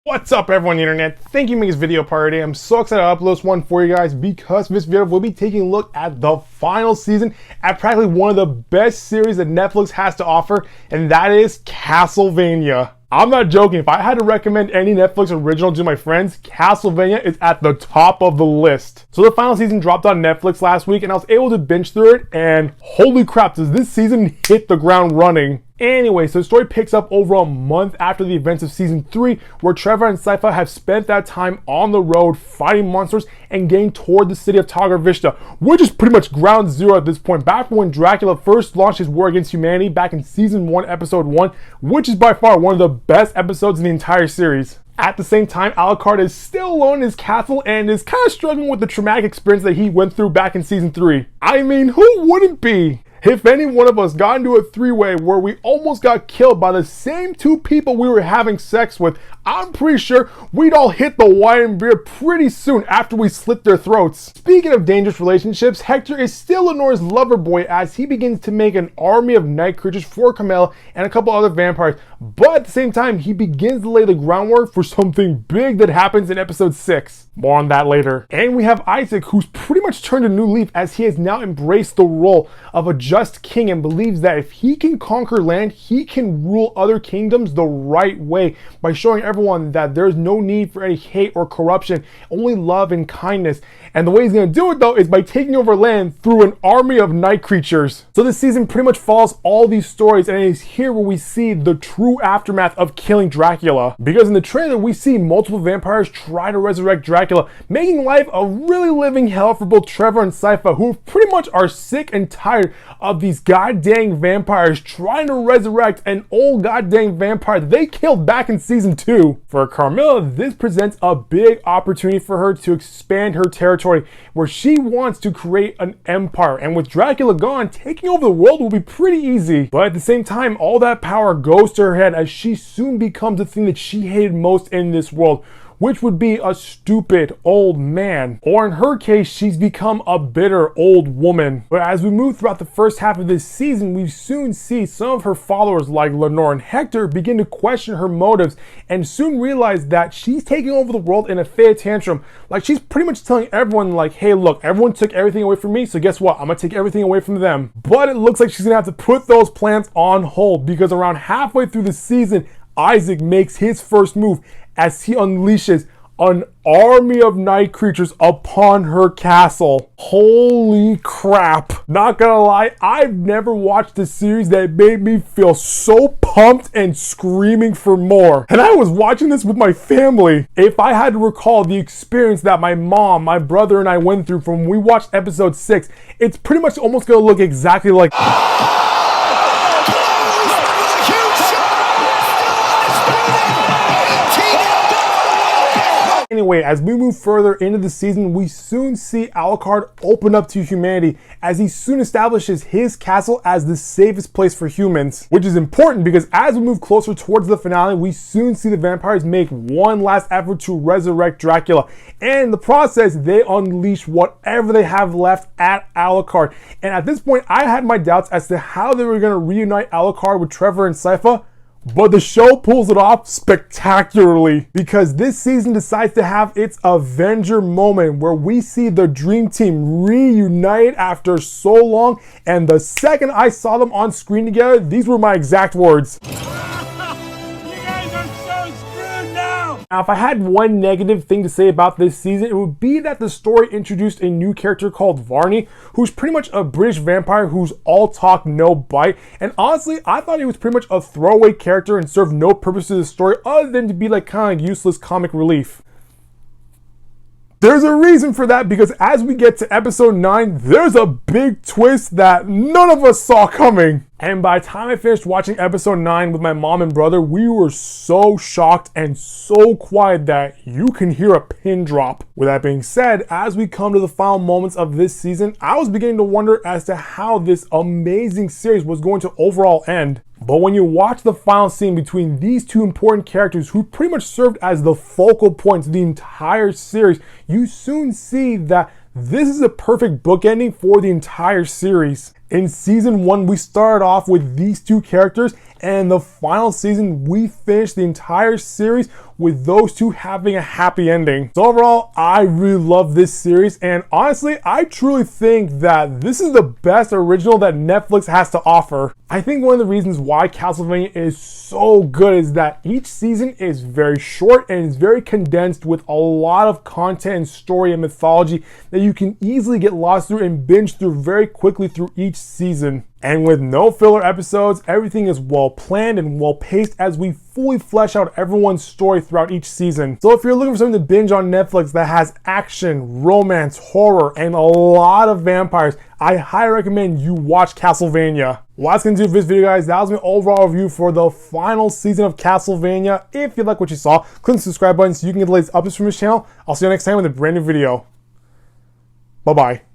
What's up everyone on the internet? Thank you for making this video part today. I'm so excited to upload this one for you guys because this video will be taking a look at the final season at practically one of the best series that Netflix has to offer, and that is Castlevania. I'm not joking. If I had to recommend any Netflix original to my friends, Castlevania is at the top of the list. So the final season dropped on Netflix last week and I was able to binge through it, and holy crap, does this season hit the ground running. Anyway, so the story picks up over a month after the events of season 3, where Trevor and Sypha have spent that time on the road fighting monsters and getting toward the city of Tagarvishta, which is pretty much ground zero at this point, back when Dracula first launched his war against humanity back in season 1, episode 1, which is by far one of the best episodes in the entire series. At the same time, Alucard is still alone in his castle and is kind of struggling with the traumatic experience that he went through back in season 3. I mean, who wouldn't be? If any one of us got into a three-way where we almost got killed by the same two people we were having sex with, I'm pretty sure we'd all hit the wine and beer pretty soon after we slit their throats. Speaking of dangerous relationships, Hector is still Lenore's lover boy as he begins to make an army of night creatures for Carmela and a couple other vampires, but at the same time he begins to lay the groundwork for something big that happens in episode 6. More on that later. And we have Isaac, who's pretty much turned a new leaf as he has now embraced the role of a just king and believes that if he can conquer land, he can rule other kingdoms the right way by showing everyone that there's no need for any hate or corruption, only love and kindness. And the way he's going to do it though is by taking over land through an army of night creatures. So this season pretty much follows all these stories, and it is here where we see the true aftermath of killing Dracula. Because in the trailer we see multiple vampires try to resurrect Dracula, making life a really living hell for both Trevor and Sypha, who pretty much are sick and tired of these goddamn vampires trying to resurrect an old goddamn vampire that they killed back in season 2. For Carmela, this presents a big opportunity for her to expand her territory, where she wants to create an empire, and with Dracula gone, taking over the world will be pretty easy. But at the same time, all that power goes to her head as she soon becomes the thing that she hated most in this world, which would be a stupid old man. Or in her case, she's become a bitter old woman. But as we move throughout the first half of this season, we soon see some of her followers like Lenore and Hector begin to question her motives and soon realize that she's taking over the world in a fit tantrum. Like, she's pretty much telling everyone like, hey look, everyone took everything away from me, so guess what? I'm gonna take everything away from them. But it looks like she's gonna have to put those plans on hold, because around halfway through the season, Isaac makes his first move as he unleashes an army of night creatures upon her castle. Holy crap. Not gonna lie, I've never watched a series that made me feel so pumped and screaming for more. And I was watching this with my family. If I had to recall the experience that my mom, my brother, and I went through from when we watched episode 6, it's pretty much almost gonna look exactly like Anyway, as we move further into the season, we soon see Alucard open up to humanity as he soon establishes his castle as the safest place for humans, which is important because as we move closer towards the finale, we soon see the vampires make one last effort to resurrect Dracula, and in the process, they unleash whatever they have left at Alucard. And at this point, I had my doubts as to how they were going to reunite Alucard with Trevor and Sypha, but the show pulls it off spectacularly, because this season decides to have its Avenger moment where we see the Dream Team reunited after so long, and the second I saw them on screen together, these were my exact words. Now, if I had one negative thing to say about this season, it would be that the story introduced a new character called Varney, who's pretty much a British vampire who's all talk, no bite. And honestly, I thought he was pretty much a throwaway character and served no purpose to the story other than to be like kind of useless comic relief. There's a reason for that, because as we get to episode 9, there's a big twist that none of us saw coming. And by the time I finished watching episode 9 with my mom and brother, we were so shocked and so quiet that you can hear a pin drop. With that being said, as we come to the final moments of this season, I was beginning to wonder as to how this amazing series was going to overall end. But when you watch the final scene between these two important characters who pretty much served as the focal points of the entire series, you soon see that this is a perfect bookending for the entire series. In season 1, we started off with these two characters, and in the final season, we finished the entire series with those two having a happy ending. So overall, I really love this series, and honestly, I truly think that this is the best original that Netflix has to offer. I think one of the reasons why Castlevania is so good is that each season is very short and is very condensed with a lot of content and story and mythology that you can easily get lost through and binge through very quickly through each season. And with no filler episodes, everything is well planned and well paced as we fully flesh out everyone's story throughout each season. So if you're looking for something to binge on Netflix that has action, romance, horror, and a lot of vampires, I highly recommend you watch Castlevania. Well, that's going to do for this video, guys. That was my overall review for the final season of Castlevania. If you like what you saw, click the subscribe button so you can get the latest updates from this channel. I'll see you next time with a brand new video. Bye-bye.